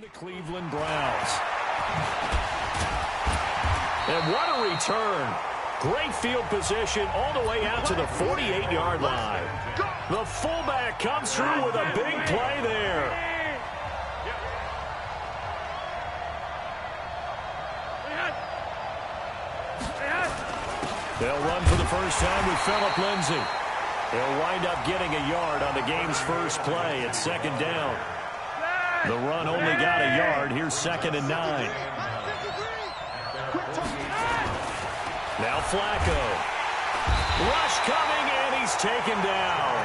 the Cleveland Browns. And what a return. Great field position all the way out to the 48-yard line. The fullback comes through with a big play there. They'll run for the first time with Phillip Lindsay. They'll wind up getting a yard on the game's first play at second down. The run only got a yard. Here's 2nd and 9. Now Flacco. Rush coming, and he's taken down.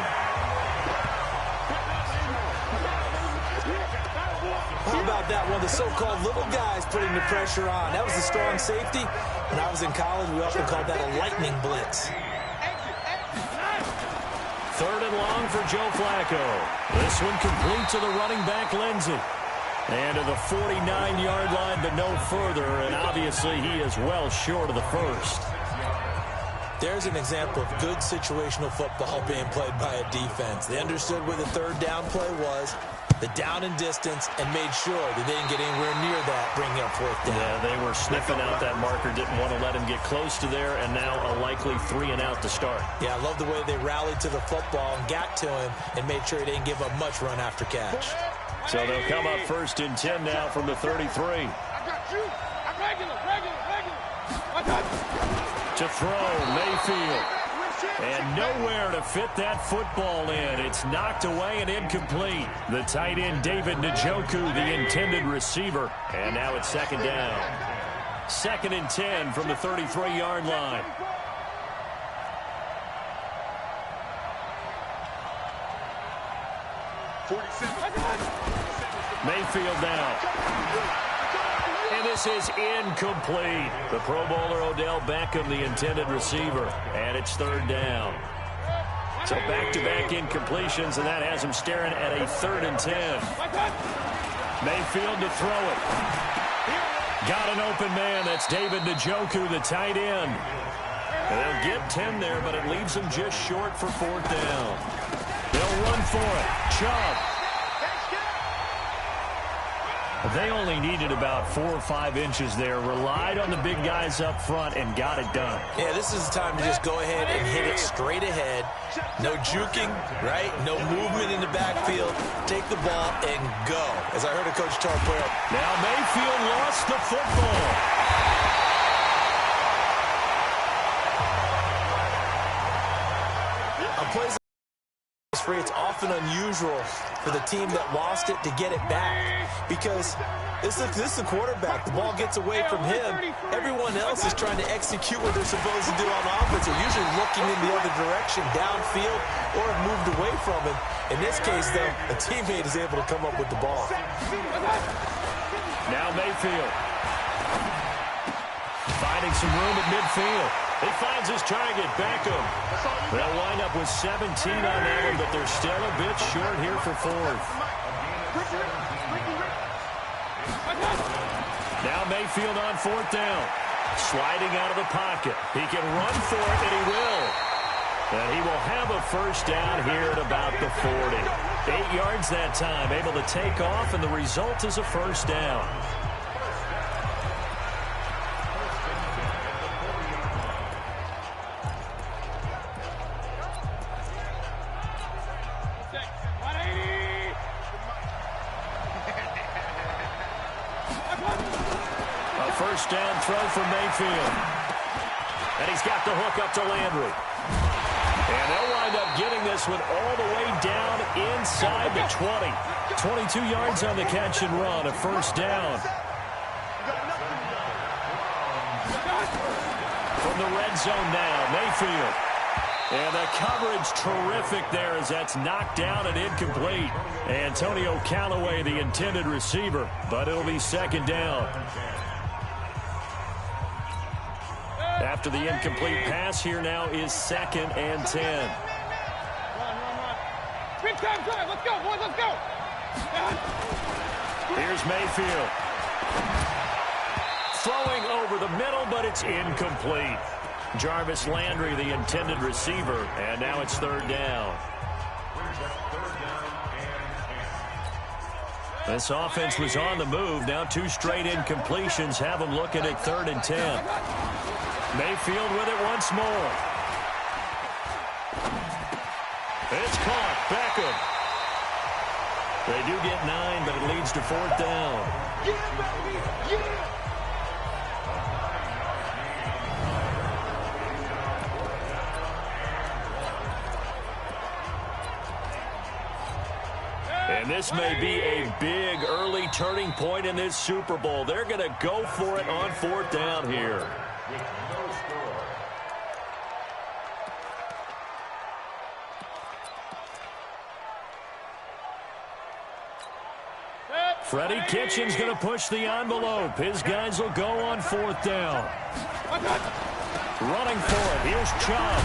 How about that one? The so-called little guys putting the pressure on. That was the strong safety. When I was in college, we often called that a lightning blitz. 3rd and long for Joe Flacco. This one complete to the running back, Lindsay. And to the 49-yard line, but no further. And obviously, he is well short of the first. There's an example of good situational football being played by a defense. They understood where the 3rd down play was, the down and distance, and made sure that they didn't get anywhere near that, bringing up 4th down. Yeah, they were sniffing out that marker, didn't want to let him get close to there, and now a likely 3 and out to start. Yeah, I love the way they rallied to the football and got to him and made sure he didn't give up much run after catch. So they'll come up 1st and 10 now from the 33. I got you. I'm regular. I got you. To throw, Mayfield. And nowhere to fit that football in. It's knocked away and incomplete. The tight end, David Njoku, the intended receiver. And now it's 2nd down. 2nd and 10 from the 33-yard line. Mayfield now. And this is incomplete. The Pro Bowler Odell Beckham, the intended receiver. And it's 3rd down. So back-to-back incompletions, and that has him staring at a 3rd and 10. Mayfield to throw it. Got an open man. That's David Njoku, the tight end. And they'll get 10 there, but it leaves them just short for 4th down. They'll run for it. Chubb. They only needed about 4 or 5 inches there, relied on the big guys up front, and got it done. Yeah, this is the time to just go ahead and hit it straight ahead. No juking, right? No movement in the backfield. Take the ball and go. As I heard a coach tell a player. Now Mayfield lost the football. On plays free, it's often unusual for the team that lost it to get it back, because this is the quarterback. The ball gets away from him. Everyone else is trying to execute what they're supposed to do on offense. They're usually looking in the other direction, downfield, or have moved away from him. In this case, though, a teammate is able to come up with the ball. Now Mayfield finding some room at midfield. He finds his target, Beckham. They'll wind up with 17 on that one, but they're still a bit short here for 4th. Now Mayfield on 4th down. Sliding out of the pocket. He can run for it, and he will. And he will have a 1st down here at about the 40. 8 yards that time, able to take off, and the result is a 1st down. First down throw for Mayfield. And he's got the hook up to Landry. And they'll wind up getting this one all the way down inside the 20. 22 yards on the catch and run, a 1st down. From the red zone now, Mayfield. And the coverage terrific there as that's knocked down and incomplete. Antonio Callaway, the intended receiver, but it'll be 2nd down. After the incomplete pass, here now is 2nd and 10. Big time drive. Let's go, boys. Let's go. Here's Mayfield. Throwing over the middle, but it's incomplete. Jarvis Landry, the intended receiver, and now it's 3rd down. This offense was on the move. Now 2 straight incompletions have them looking at 3rd and 10. Mayfield with it once more. It's caught. Beckham. They do get 9, but it leads to 4th down. Yeah, baby! Yeah! And this may be a big early turning point in this Super Bowl. They're going to go for it on 4th down here. Freddie Kitchens going to push the envelope. His guys will go on 4th down. Running for it. Here's Chubb.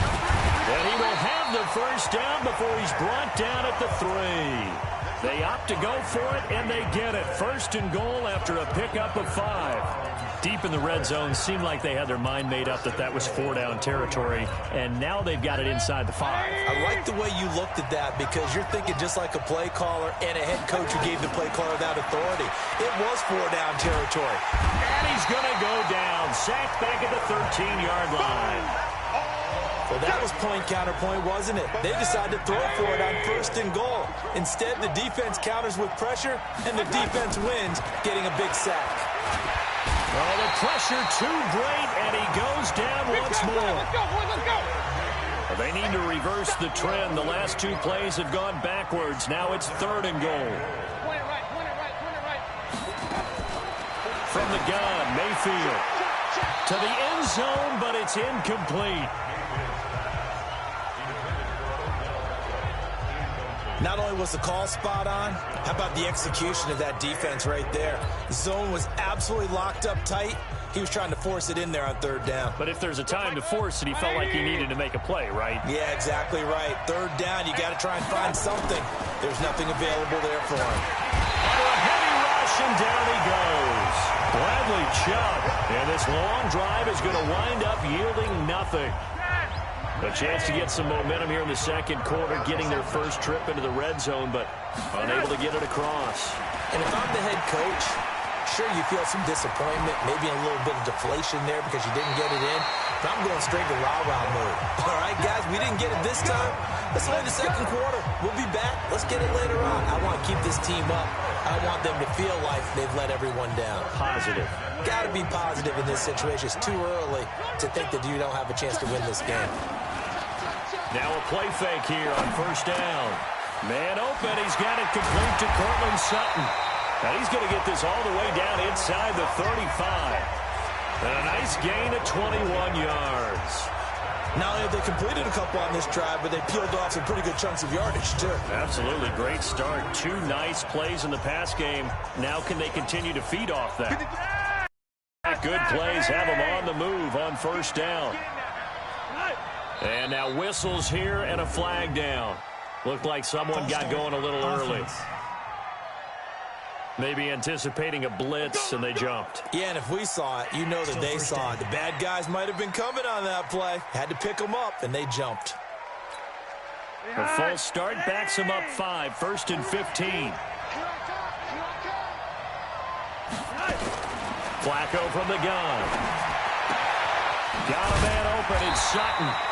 And he will have the first down before he's brought down at the 3. They opt to go for it, and they get it. 1st and goal after a pickup of 5. Deep in the red zone, seemed like they had their mind made up that was 4-down territory, and now they've got it inside the 5. I like the way you looked at that because you're thinking just like a play caller and a head coach who gave the play caller that authority. It was 4-down territory. And he's going to go down. Sacked back at the 13-yard line. Well, that was point counterpoint, wasn't it? They decided to throw for it on 1st and goal. Instead, the defense counters with pressure, and the defense wins, getting a big sack. Oh, the pressure too great, and he goes down once more. Let's go, boys, let's go! Well, they need to reverse the trend. The last 2 plays have gone backwards. Now it's 3rd and goal. Point it right, point it right, point it right. From the gun, Mayfield. To the end zone, but it's incomplete. Not only was the call spot on, how about the execution of that defense right there? The zone was absolutely locked up tight. He was trying to force it in there on 3rd down. But if there's a time to force it, he felt like he needed to make a play, right? Yeah, exactly right. 3rd down, you got to try and find something. There's nothing available there for him. Under a heavy rush, and down he goes. Bradley Chubb. And this long drive is going to wind up yielding nothing. A chance to get some momentum here in the 2nd quarter, getting their first trip into the red zone, but unable to get it across. And if I'm the head coach, sure you feel some disappointment, maybe a little bit of deflation there because you didn't get it in, but I'm going straight to rah-rah mode. All right, guys, we didn't get it this time. Let's play the 2nd quarter. We'll be back. Let's get it later on. I want to keep this team up. I want them to feel like they've let everyone down. Positive. Got to be positive in this situation. It's too early to think that you don't have a chance to win this game. Now a play fake here on 1st down. Man open. He's got it complete to Cortland Sutton. And he's going to get this all the way down inside the 35. And a nice gain of 21 yards. Not only have they completed a couple on this drive, but they peeled off some pretty good chunks of yardage, too. Absolutely. Great start. 2 nice plays in the pass game. Now can they continue to feed off that? Good plays have them on the move on 1st down. And now whistles here and a flag down. Looked like someone got going a little early. Maybe anticipating a blitz, and they jumped. Yeah, and if we saw it, you know that they saw it. The bad guys might have been coming on that play. Had to pick them up, and they jumped. A false start backs them up 5, 1st and 15. Flacco from the gun. Got a man open in Sutton.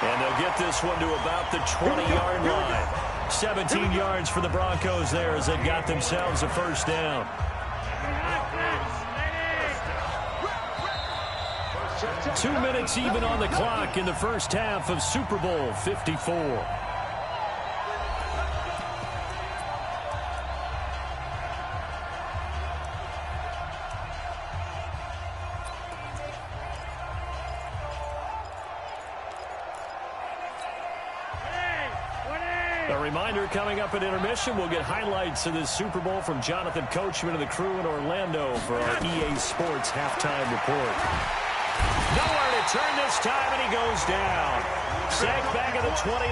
And they'll get this one to about the 20-yard line. 17 yards for the Broncos there as they got themselves a 1st down. Two minutes even on the clock in the first half of Super Bowl 54. A reminder, coming up at intermission, we'll get highlights of this Super Bowl from Jonathan Coachman and the crew in Orlando for our EA Sports halftime report. Nowhere to turn this time, and he goes down. Sacked back at the 29.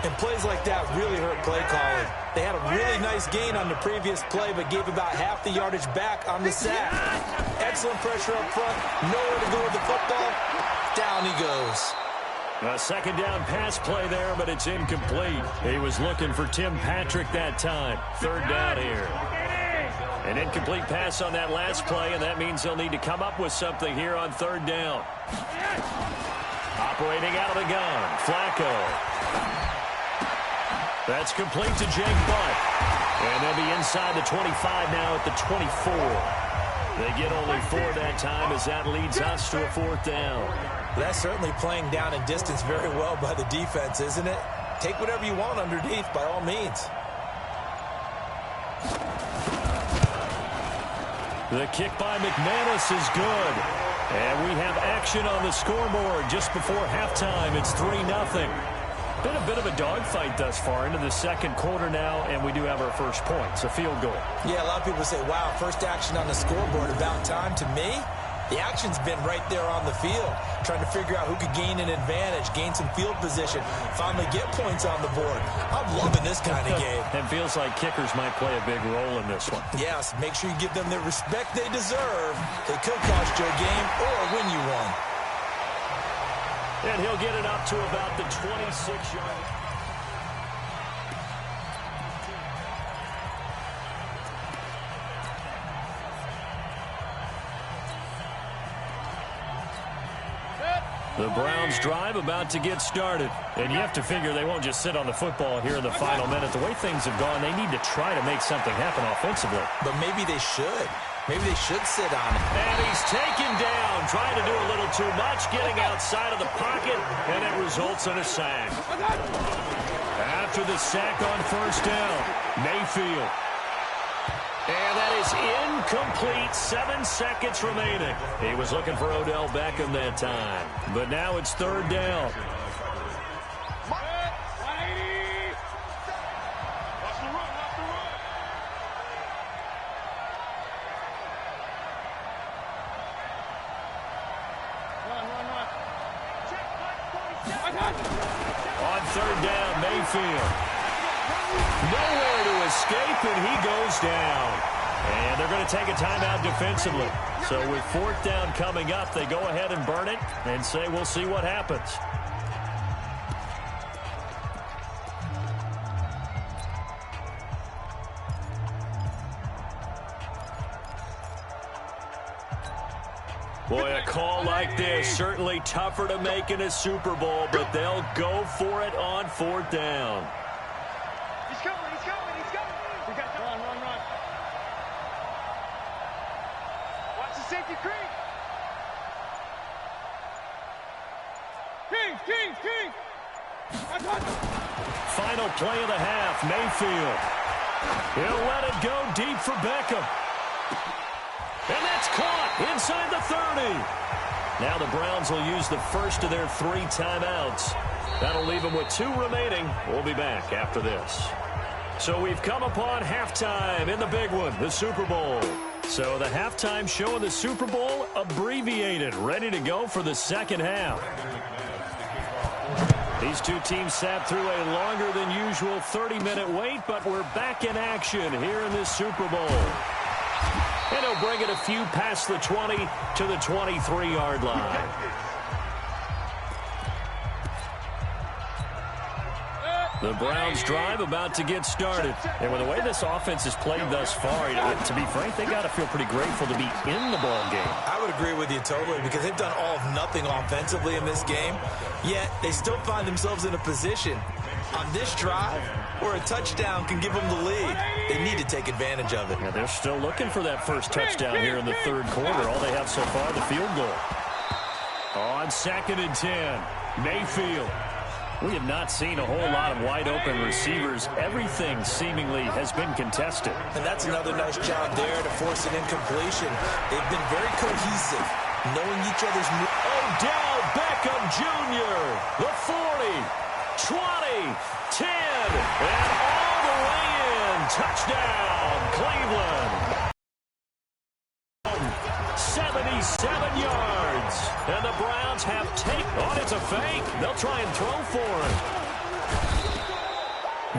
And plays like that really hurt play calling. They had a really nice gain on the previous play, but gave about half the yardage back on the sack. Excellent pressure up front. Nowhere to go with the football. Down he goes. A second down pass play there, but it's incomplete. He was looking for Tim Patrick that time. Third down here. An incomplete pass on that last play, and that means they'll need to come up with something here on third down. Operating out of the gun, Flacco. That's complete to Jake Butt. And they'll be inside the 25 now at the 24. They get only 4 that time as that leads us to a fourth down. That's certainly playing down and distance very well by the defense, isn't it? Take whatever you want underneath by all means. The kick by McManus is good. And we have action on the scoreboard just before halftime. It's 3-0. Been a bit of a dogfight thus far into the second quarter now, and we do have our first points, a field goal. Yeah, a lot of people say, wow, first action on the scoreboard, about time. To me, the action's been right there on the field, trying to figure out who could gain an advantage, gain some field position, finally get points on the board. I'm loving this kind of game. It feels like kickers might play a big role in this one. Yes, make sure you give them the respect they deserve. They could cost you a game or win you one. And he'll get it up to about the 26-yard. The Browns drive about to get started. And you have to figure they won't just sit on the football here in the final minute. The way things have gone, they need to try to make something happen offensively. But maybe they should. Maybe they should sit on it. And he's taken down, trying to do a little too much, getting outside of the pocket, and it results in a sack. After the sack on first down, Mayfield. And that is incomplete. 7 seconds remaining. He was looking for Odell Beckham that time. But now it's third down. On third down, Mayfield. Nowhere to escape, and he goes down. And they're going to take a timeout defensively. So with fourth down coming up, they go ahead and burn it and say we'll see what happens. Boy, a call like this, certainly tougher to make in a Super Bowl, but they'll go for it on fourth down. He's coming. We got to run. Watch the safety creep. King. Final play of the half, Mayfield. He'll let it go deep for Beckham. And that's caught inside the 30. Now the Browns will use the first of their 3 timeouts. That'll leave them with 2 remaining. We'll be back after this. So we've come upon halftime in the big one, the Super Bowl. So the halftime show of the Super Bowl, abbreviated, ready to go for the second half. These two teams sat through a longer than usual 30-minute wait, but we're back in action here in this Super Bowl. And he'll bring it a few past the 20 to the 23-yard line. The Browns drive about to get started. And with the way this offense has played thus far, to be frank, they got to feel pretty grateful to be in the ball game. I would agree with you totally because they've done all of nothing offensively in this game, yet they still find themselves in a position on this drive where a touchdown can give them the lead. They need to take advantage of it. Yeah, they're still looking for that first touchdown here in the third quarter. All they have so far, the field goal. On 2nd and 10, Mayfield. We have not seen a whole lot of wide-open receivers. Everything seemingly has been contested. And that's another nice job there to force an incompletion. They've been very cohesive, knowing each other's moves. Odell Beckham Jr., the 40, 20, 10, and all the way in. Touchdown, Cleveland. 77 yards. And the Browns have taken on. It's a fake. They'll try and throw for it.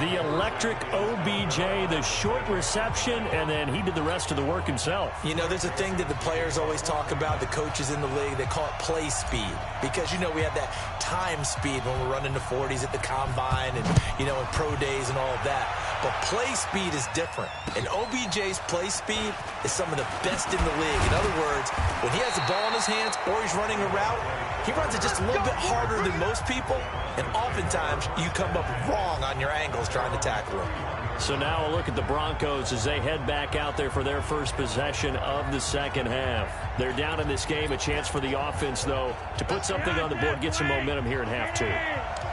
The electric OBJ, the short reception, and then he did the rest of the work himself. You know, there's a thing that the players always talk about, the coaches in the league, they call it play speed. Because, you know, we have that time speed when we're running the 40s at the combine and, you know, in pro days and all of that. But play speed is different. And OBJ's play speed is some of the best in the league. In other words, when he has the ball in his hands or he's running a route, he runs it just a little bit harder than most people. And oftentimes, you come up wrong on your angles trying to tackle him. So now a look at the Broncos as they head back out there for their first possession of the second half. They're down in this game. A chance for the offense, though, to put something on the board, get some momentum here in half two.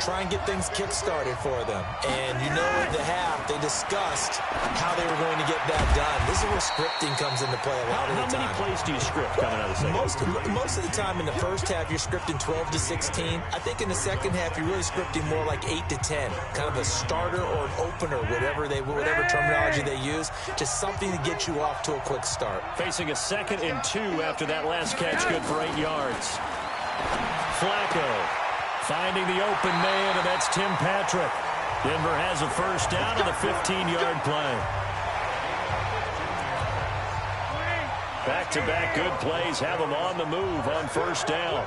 Try and get things kick-started for them. And you know at the half, they discussed how they were going to get that done. This is where scripting comes into play a lot of the time. How many plays do you script coming out of the second? Most of the time in the first half, you're scripting 12 to 16. I think in the second half, you're really scripting more like 8 to 10. Kind of a starter or an opener, whatever terminology they use. Just something to get you off to a quick start. Facing a 2nd and 2 after that last catch, good for 8 yards. Flacco finding the open man, and that's Tim Patrick. Denver has a first down on the 15-yard play. Back-to-back good plays have them on the move on first down.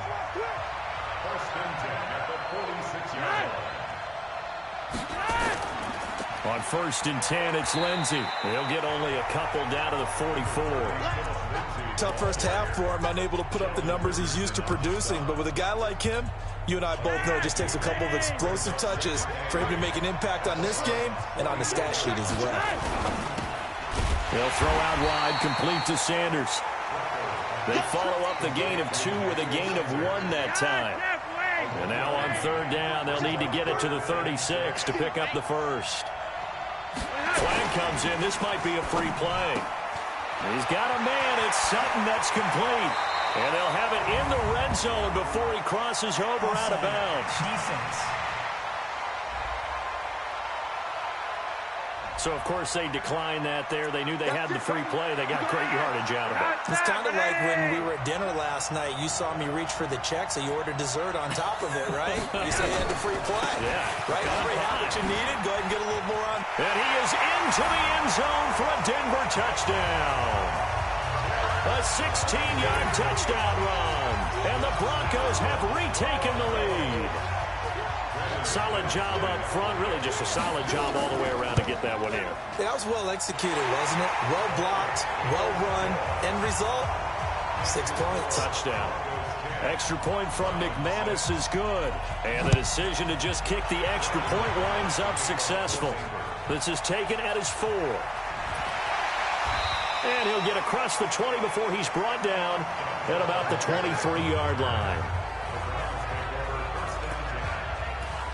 On 1st and 10, it's Lindsey. He'll get only a couple down to the 44. Tough first half for him, unable to put up the numbers he's used to producing. But with a guy like him, you and I both know it just takes a couple of explosive touches for him to make an impact on this game and on the stat sheet as well. They'll throw out wide, complete to Sanders. They follow up the gain of 2 with a gain of 1 that time. And now on 3rd down, they'll need to get it to the 36 to pick up the first. Flag comes in. This might be a free play. He's got a man. It's Sutton that's complete. And they'll have it in the red zone before he crosses over out of bounds. Defense. So, of course, they declined that there. They knew they had the free play. They got great yardage out of it. It's kind of like when we were at dinner last night. You saw me reach for the check, so you ordered dessert on top of it, right? You said you had the free play. Yeah. Right? Already had what you needed. Go ahead and get a little more on. And he is into the end zone for a Denver touchdown. A 16-yard touchdown run. And the Broncos have retaken the lead. Solid job up front. Really just a solid job all the way around to get that one in. That was well executed, wasn't it? Well blocked, well run. End result, 6 points. Touchdown. Extra point from McManus is good. And the decision to just kick the extra point winds up successful. This is taken at his 4. And he'll get across the 20 before he's brought down at about the 23-yard line.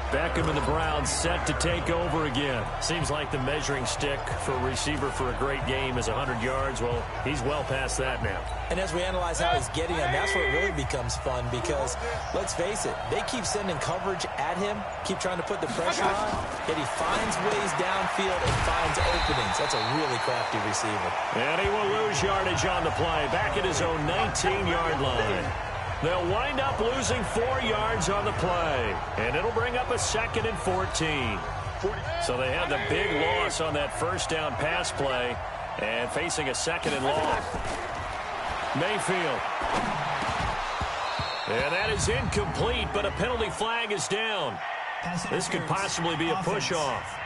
Beckham and the Browns set to take over again. Seems like the measuring stick for a receiver for a great game is 100 yards. Well, he's well past that now. And as we analyze how he's getting them, that's where it really becomes fun because, let's face it, they keep sending coverage at him, keep trying to put the pressure on, yet he finds ways downfield and finds openings. That's a really crafty receiver. And he will lose yardage on the play, back at his own 19-yard line. They'll wind up losing 4 yards on the play, and it'll bring up a 2nd and 14. So they had the big loss on that first down pass play and facing a 2nd and long. Mayfield. And that is incomplete, but a penalty flag is down. This could possibly be a push-off.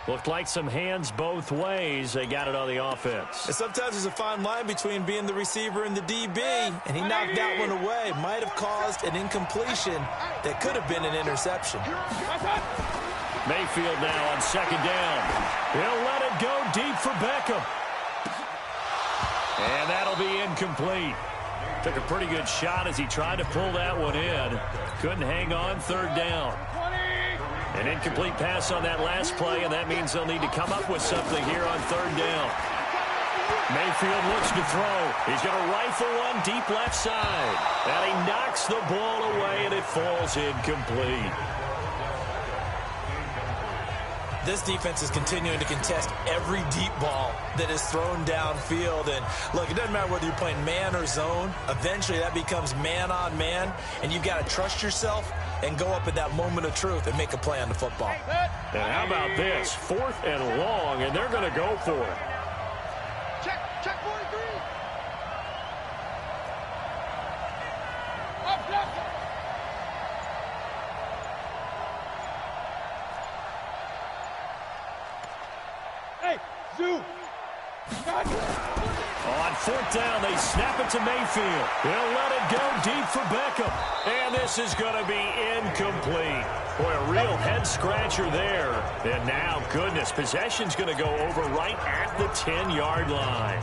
Looked like some hands both ways. They got it on the offense. And sometimes there's a fine line between being the receiver and the DB, and he knocked that one away. Might have caused an incompletion that could have been an interception. Mayfield now on 2nd down. He'll let it go deep for Beckham. And that'll be incomplete. Took a pretty good shot as he tried to pull that one in. Couldn't hang on 3rd down. An incomplete pass on that last play, and that means they'll need to come up with something here on 3rd down. Mayfield looks to throw. He's going to rifle one deep left side. And he knocks the ball away, and it falls incomplete. This defense is continuing to contest every deep ball that is thrown downfield. And look, it doesn't matter whether you're playing man or zone. Eventually that becomes man on man, and you've got to trust yourself and go up at that moment of truth and make a play on the football. And how about this? 4th and long, and they're going to go for it. Check 43. Hey, Zoo. On 4th down, they snap it to Mayfield. He'll let it go deep for Beckham. And this is going to be incomplete. Boy, a real head-scratcher there. And now, goodness, possession's going to go over right at the 10-yard line.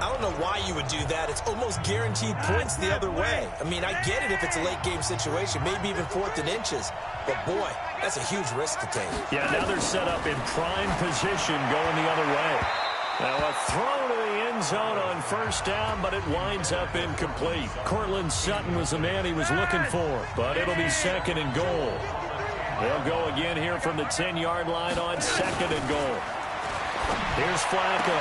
I don't know why you would do that. It's almost guaranteed points the other way. I mean, I get it if it's a late-game situation, maybe even 4th and inches. But, boy, that's a huge risk to take. Yeah, now they're set up in prime position going the other way. Now a throw to the end zone on 1st down, but it winds up incomplete. Cortland Sutton was the man he was looking for, but it'll be 2nd and goal. They'll go again here from the 10-yard line on 2nd and goal. Here's Flacco.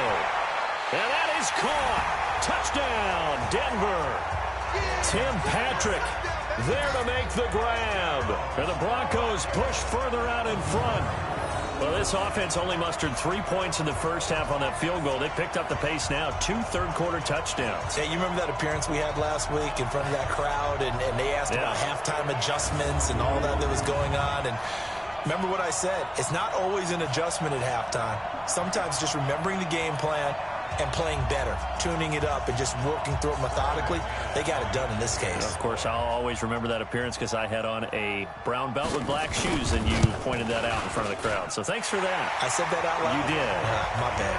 And that is caught. Touchdown, Denver. Tim Patrick there to make the grab. And the Broncos push further out in front. Well, this offense only mustered 3 points in the first half on that field goal. They picked up the pace now. 2 third-quarter touchdowns. Yeah, you remember that appearance we had last week in front of that crowd, and they asked about halftime adjustments and all that was going on. And remember what I said. It's not always an adjustment at halftime. Sometimes just remembering the game plan and playing better, tuning it up and just working through it methodically. They got it done in this case. Of course, I'll always remember that appearance because I had on a brown belt with black shoes, and you pointed that out in front of the crowd. So thanks for that. I said that out loud? You did. My bad.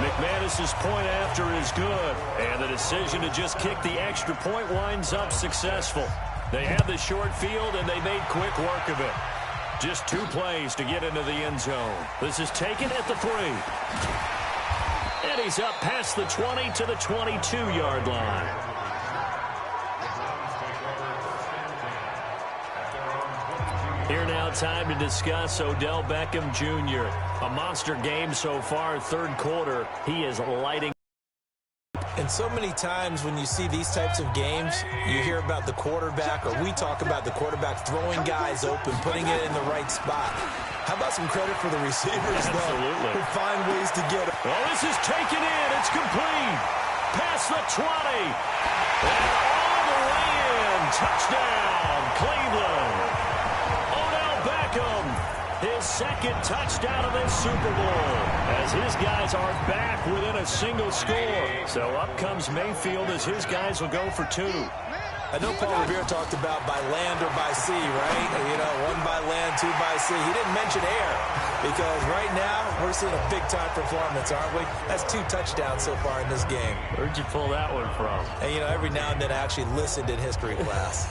McManus's point after is good, and the decision to just kick the extra point winds up successful. They had the short field, and they made quick work of it. Just 2 plays to get into the end zone. This is taken at the 3. And he's up past the 20 to the 22-yard line. Here now, time to discuss Odell Beckham Jr. A monster game so far, 3rd quarter. He is lighting. And so many times when you see these types of games, you hear about the quarterback, or we talk about the quarterback throwing guys open, putting it in the right spot. How about some credit for the receivers, though, who find ways to get it? Oh, this is taken in. It's complete. Past the 20. And all the way in. Touchdown, Cleveland. Odell Beckham, his 2nd touchdown of this Super Bowl, as his guys are back within a single score. So up comes Mayfield as his guys will go for 2. I know Paul Revere talked about by land or by sea, right? You know, 1 by land, 2 by sea. He didn't mention air because right now we're seeing a big-time performance, aren't we? That's 2 touchdowns so far in this game. Where'd you pull that one from? And, you know, every now and then I actually listened in history class.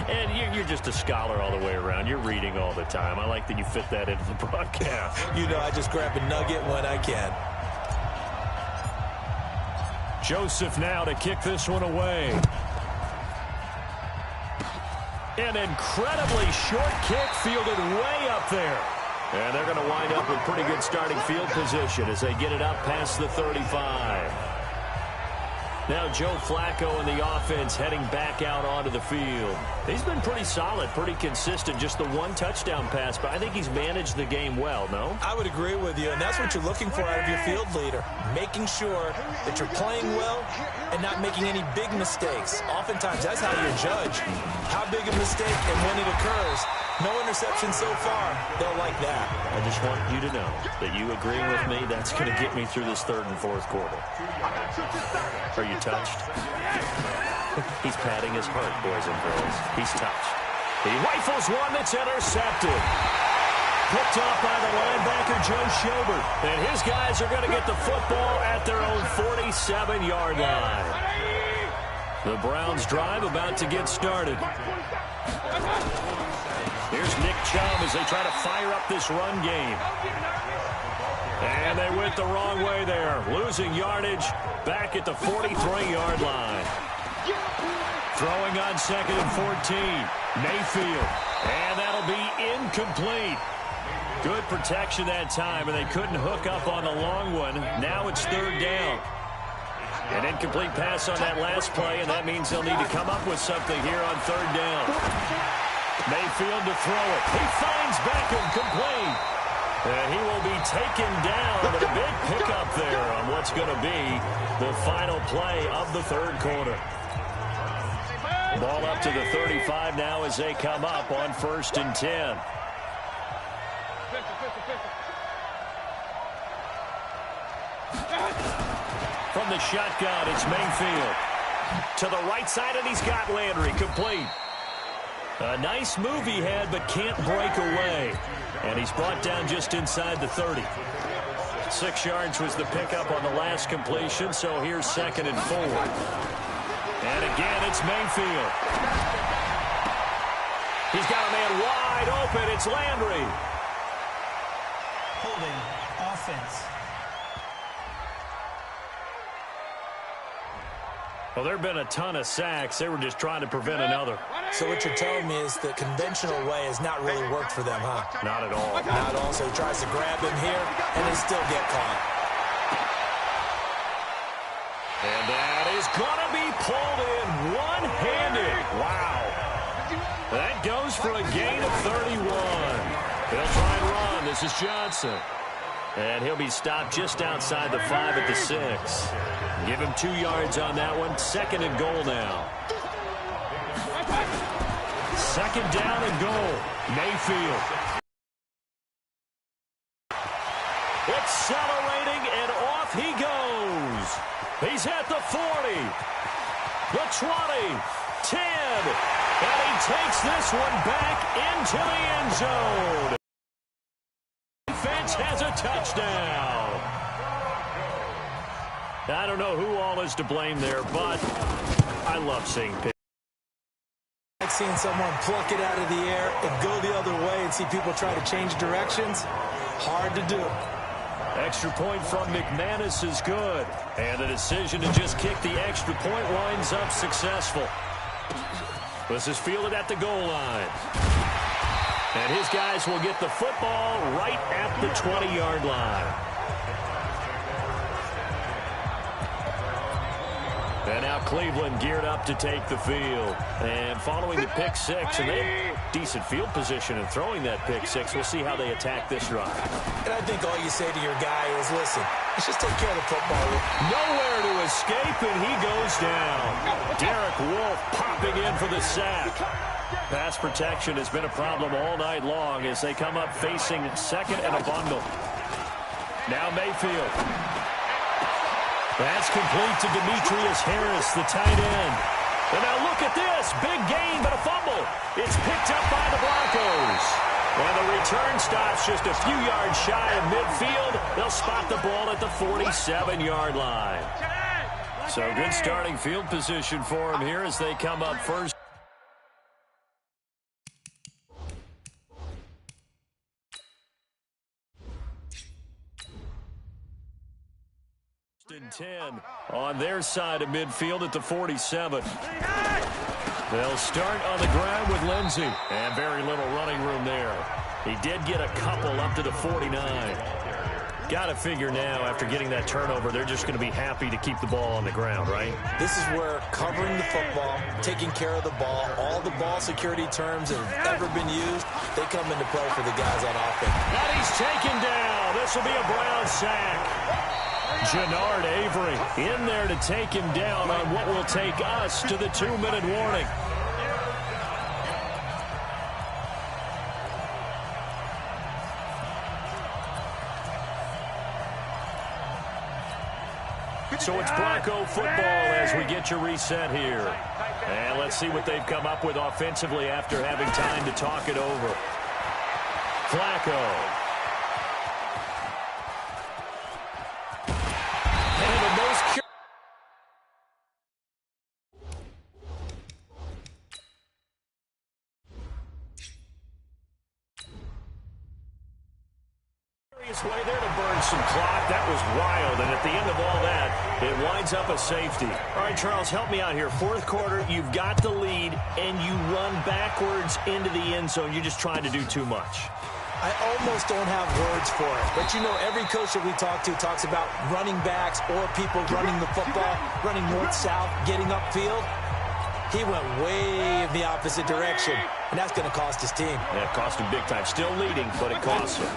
And you're just a scholar all the way around. You're reading all the time. I like that you fit that into the broadcast. You know, I just grab a nugget when I can. Joseph now to kick this one away. An incredibly short kick fielded way up there. And they're going to wind up with pretty good starting field position as they get it up past the 35. Now Joe Flacco and the offense heading back out onto the field. He's been pretty solid, pretty consistent, just the 1 touchdown pass, but I think he's managed the game well, no? I would agree with you, and that's what you're looking for out of your field leader, making sure that you're playing well and not making any big mistakes. Oftentimes, that's how you judge how big a mistake and when it occurs. No interception so far. They'll like that. I just want you to know that you agreeing with me, that's going to get me through this 3rd and 4th quarter. Are you touched? He's patting his heart, boys and girls. He's touched. He rifles one that's intercepted. Picked off by the linebacker, Joe Schobert. And his guys are going to get the football at their own 47-yard line. The Browns' drive about to get started. Here's Nick Chubb as they try to fire up this run game. And they went the wrong way there. Losing yardage back at the 43-yard line. Throwing on 2nd and 14. Mayfield. And that'll be incomplete. Good protection that time, and they couldn't hook up on the long one. Now it's third down. An incomplete pass on that last play, and that means they'll need to come up with something here on third down. Mayfield to throw it. He finds Beckham, complete. And he will be taken down, but a big pickup there on what's going to be the final play of the third quarter. Ball up to the 35 now as they come up on 1st and 10. From the shotgun, it's Mayfield. To the right side, and he's got Landry, complete. A nice move he had, but can't break away. And he's brought down just inside the 30. 6 yards was the pickup on the last completion, so here's 2nd and 4. And again, it's Mayfield. He's got a man wide open. It's Landry. Holding offense. Well, there have been a ton of sacks. They were just trying to prevent another. So what you're telling me is the conventional way has not really worked for them, huh? Not at all. Not at all. So he tries to grab him here, and they still get caught. And that is going to be pulled in one-handed. Wow. That goes for a gain of 31. They'll try and run. This is Johnson. And he'll be stopped just outside the 5 at the 6. Give him 2 yards on that one. 2nd and goal now. 2nd down and goal. Mayfield. Accelerating, and off he goes. He's at the 40. The 20. 10. And he takes this one back into the end zone. Defense has a touchdown. I don't know who all is to blame there, but I love seeing picks. I like seeing someone pluck it out of the air and go the other way and see people try to change directions. Hard to do. Extra point from McManus is good. And the decision to just kick the extra point winds up successful. This is fielded at the goal line. And his guys will get the football right at the 20-yard line. And now Cleveland geared up to take the field. And following the pick 6, and they have decent field position in throwing that pick 6. We'll see how they attack this drive. And I think all you say to your guy is, listen, let's just take care of the football. Nowhere to escape, and he goes down. Derek Wolfe popping in for the sack. Pass protection has been a problem all night long as they come up facing 2nd and a bundle. Now Mayfield. That's complete to Demetrius Harris, the tight end. And now look at this. Big gain, but a fumble. It's picked up by the Broncos. And the return stops just a few yards shy of midfield. They'll spot the ball at the 47-yard line. So good starting field position for them here as they come up first. And 10 on their side of midfield at the 47. They'll start on the ground with Lindsey. And very little running room there. He did get a couple up to the 49. Got to figure now, after getting that turnover, they're just going to be happy to keep the ball on the ground, right? This is where covering the football, taking care of the ball, all the ball security terms that have ever been used, they come into play for the guys on offense. And he's taken down. This will be a Brown sack. Jannard Avery in there to take him down on what will take us to the 2-minute warning. So it's Bronco football as we get your reset here. And let's see what they've come up with offensively after having time to talk it over. Flacco. Way there to burn some clock. That was wild, and at the end of all that, it winds up a safety. All right, Charles, help me out here. 4th quarter, you've got the lead, and you run backwards into the end zone. You're just trying to do too much. I almost don't have words for it. But, you know, every coach that we talk to talks about running backs or people running the football, running north-south, getting upfield. He went way in the opposite direction, and that's going to cost his team. Yeah, it cost him big time. Still leading, but it costs him.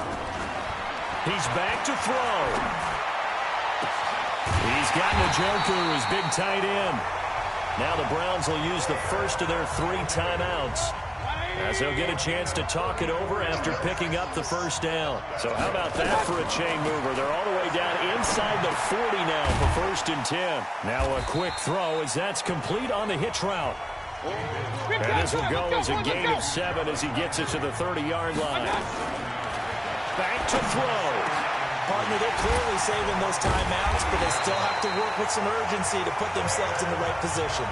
He's back to throw. He's got Njoku, his big tight end. Now the Browns will use the first of their 3 timeouts, as they'll get a chance to talk it over after picking up the first down. So how about that for a chain mover? They're all the way down inside the 40 now for 1st and 10. Now a quick throw as that's complete on the hitch route. And this will go as a gain of 7 as he gets it to the 30-yard line. Back to throw. Partner, they're clearly saving those timeouts, but they still have to work with some urgency to put themselves in the right position.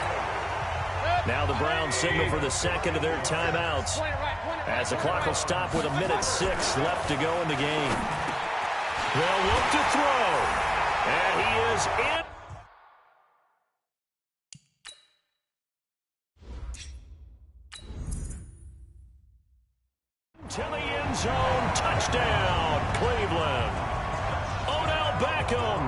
Now the Browns signal for the second of their timeouts, as the clock will stop with 1:06 left to go in the game. They'll look to throw, and he is in. To the end zone, touchdown, Cleveland. Odell Beckham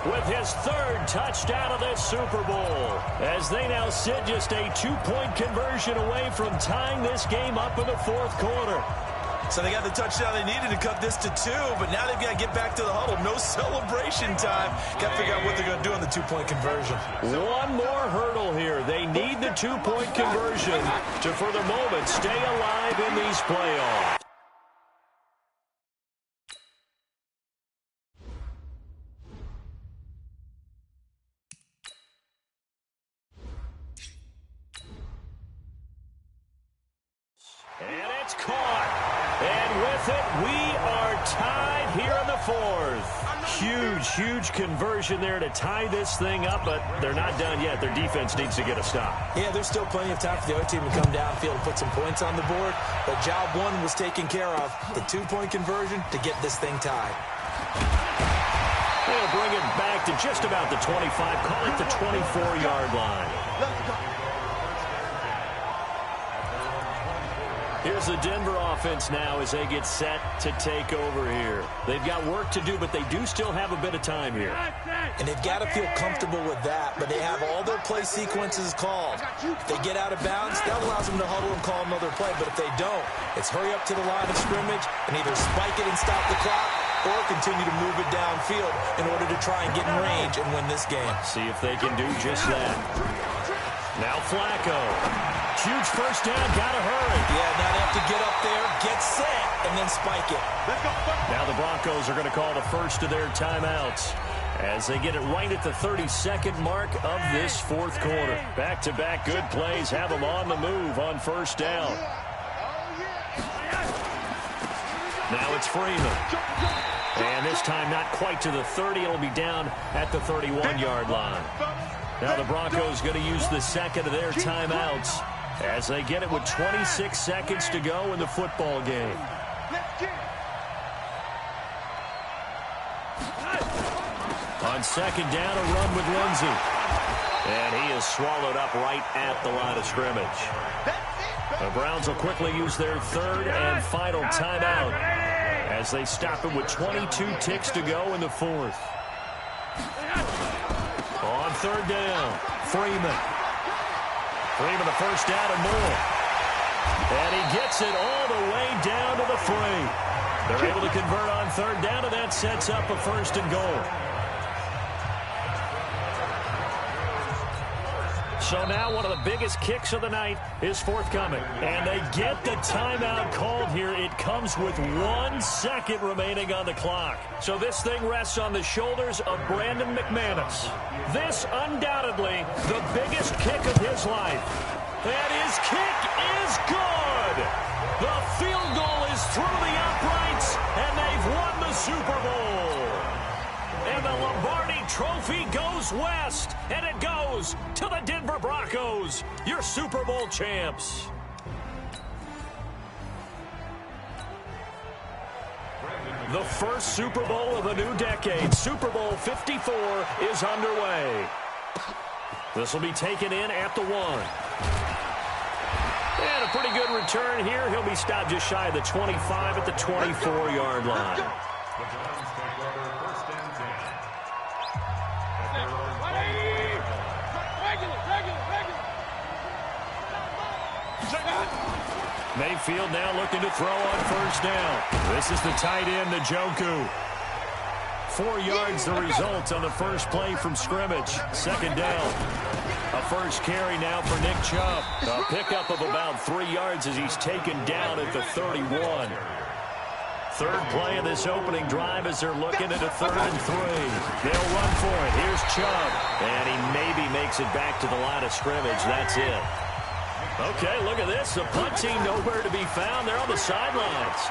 with his 3rd touchdown of this Super Bowl, as they now sit just a 2-point conversion away from tying this game up in the 4th quarter. So they got the touchdown they needed to cut this to 2, but now they've got to get back to the huddle. No celebration time. Got to figure out what they're going to do on the 2-point conversion. One more hurdle here. They need the 2-point conversion to, for the moment, stay alive in these playoffs. And it's caught. And with it, we are tied here in the 4th. Huge conversion there to tie this thing up, but they're not done yet. Their defense needs to get a stop. Yeah, there's still plenty of time for the other team to come downfield and put some points on the board, but job 1 was taken care of. The 2-point conversion to get this thing tied. They'll bring it back to just about the 25, call it the 24-yard line. Here's the Denver offense now as they get set to take over here. They've got work to do, but they do still have a bit of time here. And they've got to feel comfortable with that, but they have all their play sequences called. If they get out of bounds, that allows them to huddle and call another play, but if they don't, it's hurry up to the line of scrimmage and either spike it and stop the clock or continue to move it downfield in order to try and get in range and win this game. See if they can do just that. Now Flacco. Huge first down, gotta hurry. Yeah, now they have to get up there, get set, and then spike it. Now the Broncos are going to call the first of their timeouts as they get it right at the 32nd mark of this 4th quarter. Back-to-back good plays have them on the move on 1st down. Now it's Freeman. And this time not quite to the 30. It'll be down at the 31-yard line. Now the Broncos going to use the second of their timeouts as they get it with 26 seconds to go in the football game. On 2nd down, a run with Lindsey. And he is swallowed up right at the line of scrimmage. The Browns will quickly use their 3rd and final timeout as they stop it with 22 ticks to go in the 4th. On 3rd down, Freeman. Freeman the first down and more. And he gets it all the way down to the 3. They're able to convert on 3rd down, and that sets up a 1st and goal. So now one of the biggest kicks of the night is forthcoming. And they get the timeout called here. It comes with 1 second remaining on the clock. So this thing rests on the shoulders of Brandon McManus. This undoubtedly the biggest kick of his life. And his kick is good. The field goal is through the uprights, and they've won the Super Bowl. And the Lombardi Trophy goes west, and it goes to the Denver Broncos, your Super Bowl champs. The first Super Bowl of a new decade, Super Bowl 54, is underway. This will be taken in at the 1. And a pretty good return here. He'll be stopped just shy of the 25 at the 24-yard line. Mayfield now looking to throw on first down. This is the tight end, Njoku. 4 yards the result on the first play from scrimmage. Second down. A first carry now for Nick Chubb. A pickup of about 3 yards as he's taken down at the 31. Third play of this opening drive as they're looking at a 3rd and 3. They'll run for it. Here's Chubb. And he maybe makes it back to the line of scrimmage. That's it. Okay, look at this. The punt team nowhere to be found. They're on the sidelines.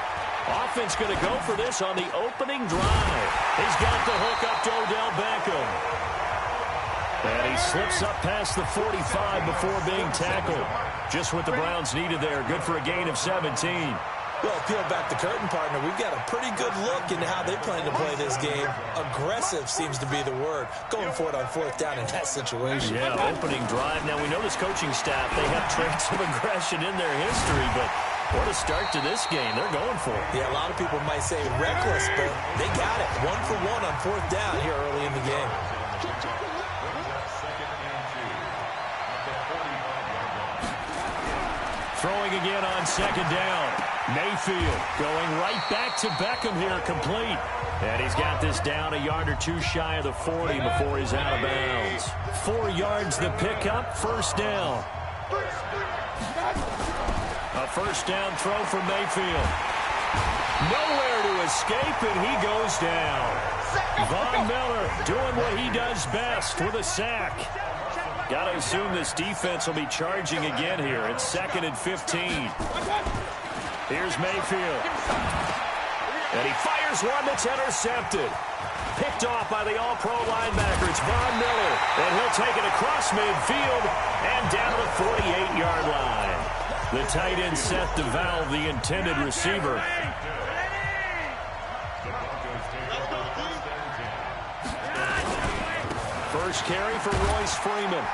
Offense going to go for this on the opening drive. He's got the hook up to Odell Beckham. And he slips up past the 45 before being tackled. Just what the Browns needed there. Good for a gain of 17. Well, peel back the curtain, partner. We've got a pretty good look into how they plan to play this game. Aggressive seems to be the word. Going for it on 4th down in that situation. Yeah, opening drive. Now, we know this coaching staff, they have traits of aggression in their history, but what a start to this game. They're going for it. Yeah, a lot of people might say reckless, but they got it. 1 for 1 on 4th down here early in the game. Throwing again on second down. Mayfield going right back to Beckham here, complete. And he's got this down a yard or 2 shy of the 40 before he's out of bounds. 4 yards the pickup, first down. A first down throw for Mayfield. Nowhere to escape, and he goes down. Von Miller doing what he does best with a sack. Got to assume this defense will be charging again here. It's 2nd and 15. Here's Mayfield. And he fires one that's intercepted. Picked off by the all-pro linebacker. It's Von Miller. And he'll take it across midfield and down to the 48-yard line. The tight end Seth DeValve, the intended receiver. First carry for Royce Freeman.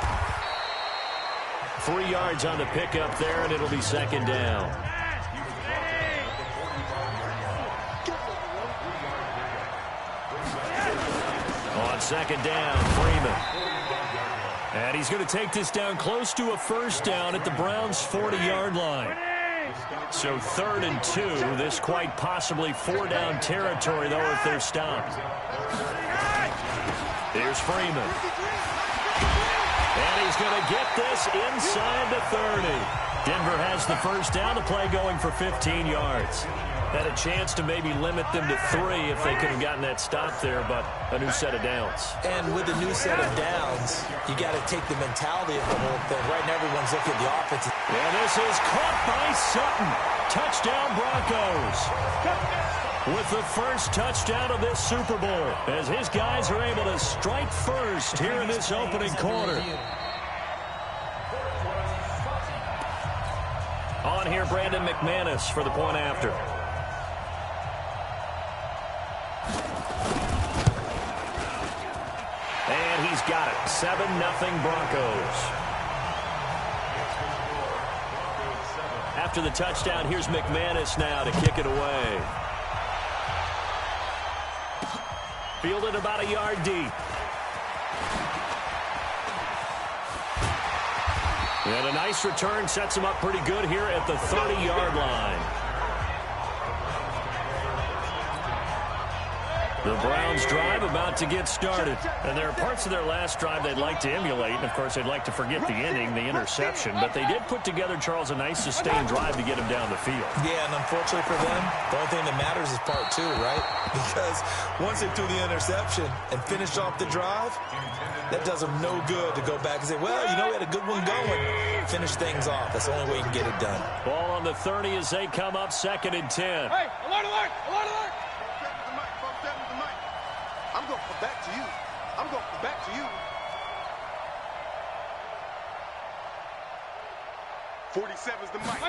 3 yards on the pickup there, and it'll be second down. On second down, Freeman. And he's going to take this down close to a first down at the Browns' 40-yard line. So 3rd and 2. This quite possibly 4-down territory, though, if they're stopped. Here's Freeman. And he's going to get this inside the 30. Denver has the first down. The play going for 15 yards. Had a chance to maybe limit them to 3 if they could have gotten that stop there, but a new set of downs. And with a new set of downs, you got to take the mentality of the whole thing. Right now, everyone's looking at the offense. And this is caught by Sutton. Touchdown, Broncos. With the first touchdown of this Super Bowl, as his guys are able to strike first here in this opening quarter. On here, Brandon McManus for the point after. And he's got it. 7-0 Broncos. After the touchdown, here's McManus now to kick it away. Fielded about a yard deep. And a nice return sets him up pretty good here at the 30-yard line. The Browns drive about to get started. And there are parts of their last drive they'd like to emulate. And, of course, they'd like to forget the inning, the interception. But they did put together, Charles, a nice sustained drive to get him down the field. Yeah, and unfortunately for them, the only thing that matters is part 2, right? Because once they threw the interception and finished off the drive, that does them no good to go back and say, well, you know, we had a good one going. Finish things off. That's the only way you can get it done. Ball on the 30 as they come up, 2nd and 10. Hey, alert, alert, alert, alert. I'm going for back to you. I'm going for back to you. 47's the mic.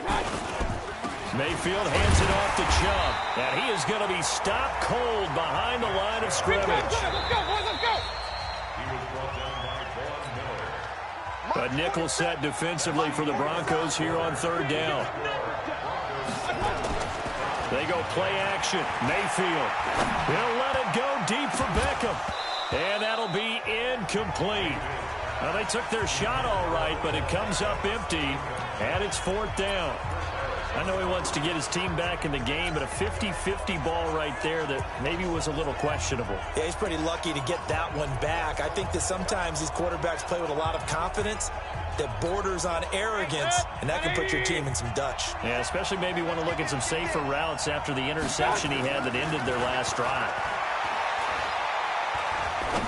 Mayfield hands it off to Chubb. And he is going to be stopped cold behind the line of scrimmage. Let's go, boys, let's go. He was brought down by Von Miller. A nickel set defensively for the Broncos here on third down. They go play action. Mayfield. He'll let it go deep for Beckham. And that'll be incomplete. Now, they took their shot all right, but it comes up empty, and it's fourth down. I know he wants to get his team back in the game, but a 50-50 ball right there that maybe was a little questionable. Yeah, he's pretty lucky to get that one back. I think that sometimes these quarterbacks play with a lot of confidence that borders on arrogance, and that can put your team in some Dutch. Yeah, especially maybe want to look at some safer routes after the interception he had that ended their last drive.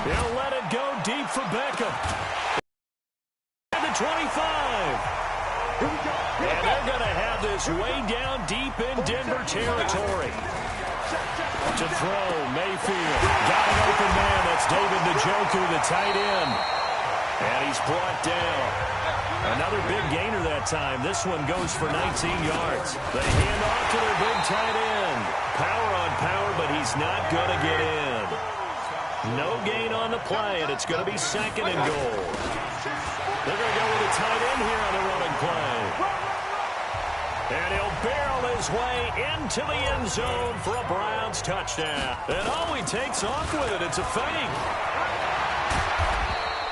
He'll let it go deep for Beckham. And the 25. And they're going to have this way down deep in Denver territory. To throw, Mayfield. Got an open man. That's David Njoku, the tight end. And he's brought down. Another big gainer that time. This one goes for 19 yards. They hand off to their big tight end. Power on power, but he's not going to get in. No gain on the play, and it's going to be second and goal. They're going to go with a tight end here on the running play. And he'll barrel his way into the end zone for a Browns touchdown. And all he takes off with it, it's a fake.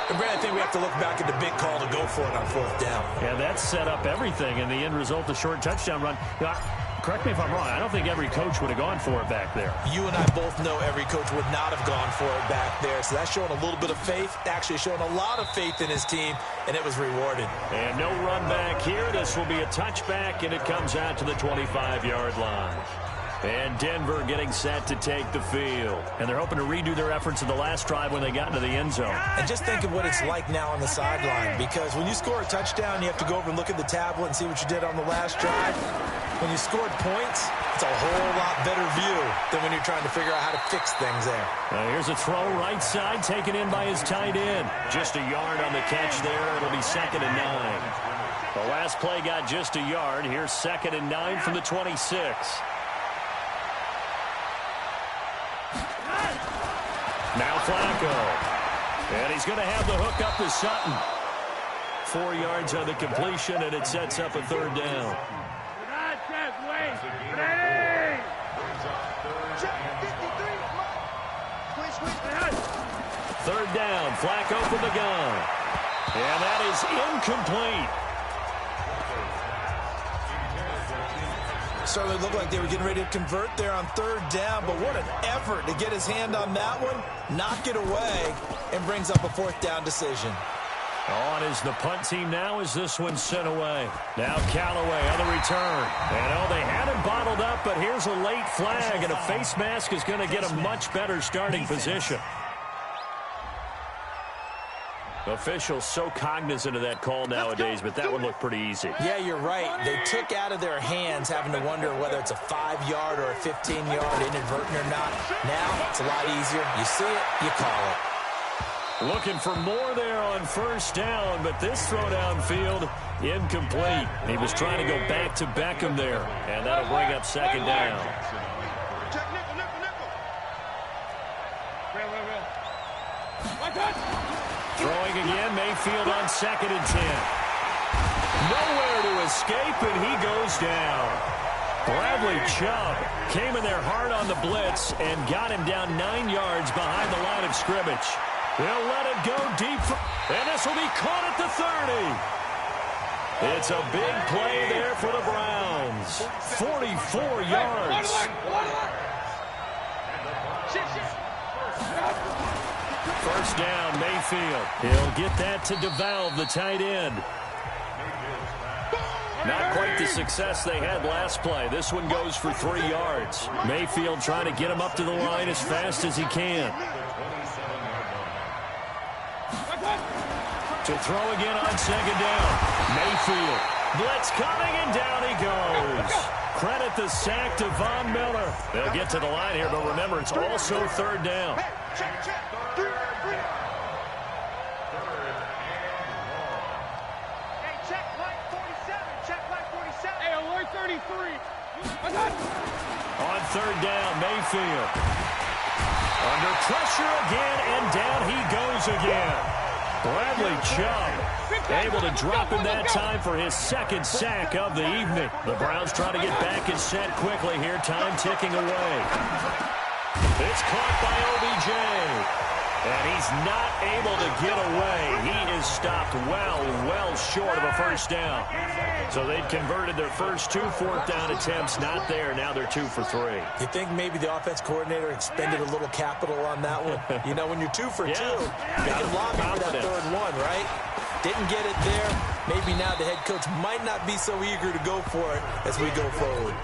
And Brad, I think we have to look back at the big call to go for it on fourth down. Yeah, that set up everything, and the end result, the short touchdown run. You know, correct me if I'm wrong. I don't think every coach would have gone for it back there. You and I both know every coach would not have gone for it back there. So that's showing a little bit of faith, actually showing a lot of faith in his team, and it was rewarded. And no run back here. This will be a touchback, and it comes out to the 25-yard line. And Denver getting set to take the field. And they're hoping to redo their efforts in the last drive when they got into the end zone. And just think of what it's like now on the sideline, because when you score a touchdown, you have to go over and look at the tablet and see what you did on the last drive. When you scored points, it's a whole lot better view than when you're trying to figure out how to fix things there. Here's a throw right side, taken in by his tight end. Just a yard on the catch there. It'll be 2nd and 9. The last play got just a yard. Here's 2nd and 9 from the 26. Now Flacco. And he's going to have the hook up to Sutton. 4 yards on the completion, and it sets up a third down. Third down, Flacco from the gun. And that is incomplete. Certainly looked like they were getting ready to convert there on third down, but what an effort to get his hand on that one, knock it away, and brings up a fourth down decision. On is the punt team now as this one's sent away. Now Callaway on the return. And they had him bottled up, but here's a late flag, and a face mask is going to get a much better starting position. Officials so cognizant of that call nowadays, but that one looked pretty easy. Yeah, you're right. They took out of their hands having to wonder whether it's a 5-yard or a 15-yard, inadvertent or not. Now it's a lot easier. You see it, you call it. Looking for more there on first down, but this throw downfield, incomplete. He was trying to go back to Beckham there, and that'll bring up 2nd down. Throwing again, Mayfield on 2nd and 10. Nowhere to escape, and he goes down. Bradley Chubb came in there hard on the blitz and got him down 9 yards behind the line of scrimmage. He'll let it go deep, and this will be caught at the 30. It's a big play there for the Browns. 44 yards. First down, Mayfield. He'll get that to DeValve, the tight end. Not quite the success they had last play. This one goes for 3 yards. Mayfield trying to get him up to the line as fast as he can. To throw again on 2nd down. Mayfield. Blitz coming, and down he goes. Credit the sack to Von Miller. They'll get to the line here, but remember, it's also 3rd down. On 3rd down, Mayfield. Under pressure again, and down he goes again. Bradley Chubb able to drop him that time for his second sack of the evening. The Browns try to get back and set quickly here. Time ticking away. It's caught by OBJ. And he's not able to get away. He is stopped well short of a first down. So they'd converted their first 2 fourth-down attempts. Not there. Now they're 2 for 3. You think maybe the offense coordinator expended a little capital on that one? You know, when you're 2 for 2, you can lobby for that third one, right? Didn't get it there. Maybe now the head coach might not be so eager to go for it as we go forward.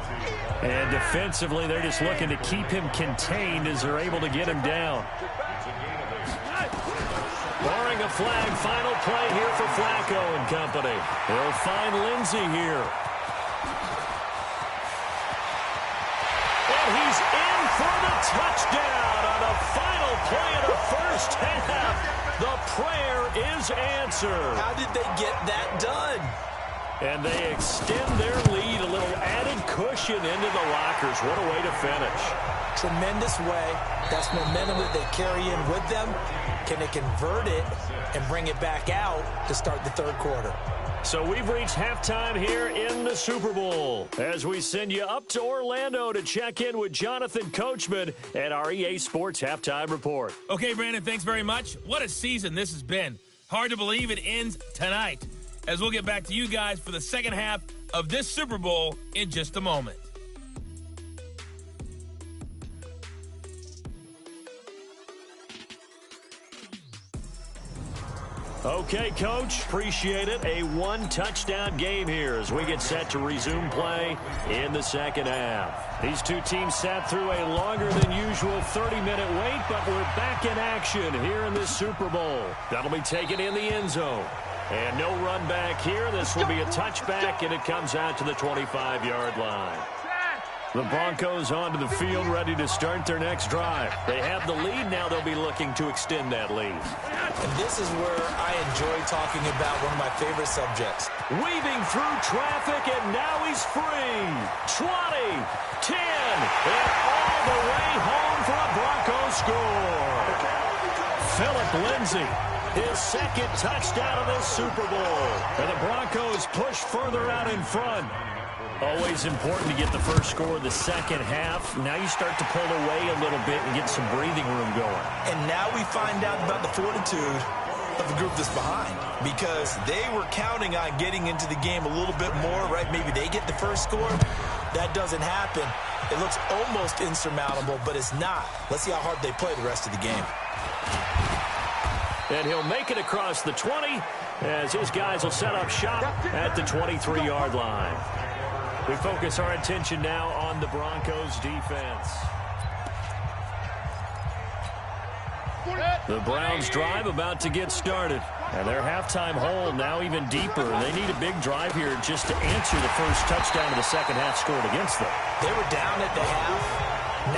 And defensively, they're just looking to keep him contained as they're able to get him down. Barring a flag, final play here for Flacco and company. They'll find Lindsey here. And he's in for the touchdown on the final play of the first half. The prayer is answered. How did they get that done? And they extend their lead, a little added cushion into the lockers. What a way to finish. Tremendous way. That's momentum that they carry in with them. Can they convert it and bring it back out to start the third quarter? So we've reached halftime here in the Super Bowl as we send you up to Orlando to check in with Jonathan Coachman at our EA Sports Halftime Report. Okay, Brandon, thanks very much. What a season this has been. Hard to believe it ends tonight, as we'll get back to you guys for the second half of this Super Bowl in just a moment. Okay, Coach, appreciate it. A one-touchdown game here as we get set to resume play in the second half. These two teams sat through a longer than usual 30-minute wait, but we're back in action here in this Super Bowl. That'll be taken in the end zone. And no run back here. This will be a touchback, and it comes out to the 25-yard line. The Broncos onto the field, ready to start their next drive. They have the lead. Now they'll be looking to extend that lead. And this is where I enjoy talking about one of my favorite subjects. Weaving through traffic, and now he's free. 20, 10, and all the way home for a Broncos score. Phillip Lindsay, his second touchdown of this Super Bowl. And the Broncos push further out in front. Always important to get the first score of the second half. Now you start to pull away a little bit and get some breathing room going. And now we find out about the fortitude of the group that's behind, because they were counting on getting into the game a little bit more, right? Maybe they get the first score. That doesn't happen. It looks almost insurmountable, but it's not. Let's see how hard they play the rest of the game. And he'll make it across the 20 as his guys will set up shop at the 23-yard line. We focus our attention now on the Broncos defense. The Browns drive about to get started. And their halftime hole now even deeper. They need a big drive here just to answer the first touchdown of the second half scored against them. They were down at the half.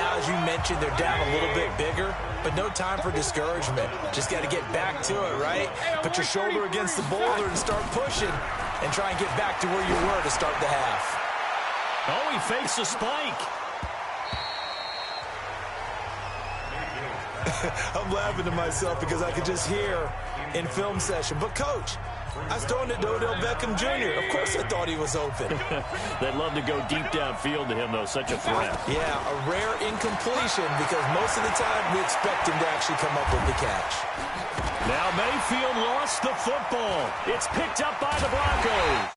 Now, as you mentioned, they're down a little bit bigger, but no time for discouragement. Just got to get back to it, right? Put your shoulder against the boulder and start pushing and try and get back to where you were to start the half. Oh, he fakes a spike. I'm laughing to myself because I could just hear in film session. But, Coach, I was throwing it to Odell Beckham Jr. Of course I thought he was open. They'd love to go deep downfield to him, though. Such a threat. Yeah, a rare incompletion because most of the time we expect him to actually come up with the catch. Now Mayfield lost the football. It's picked up by the Broncos.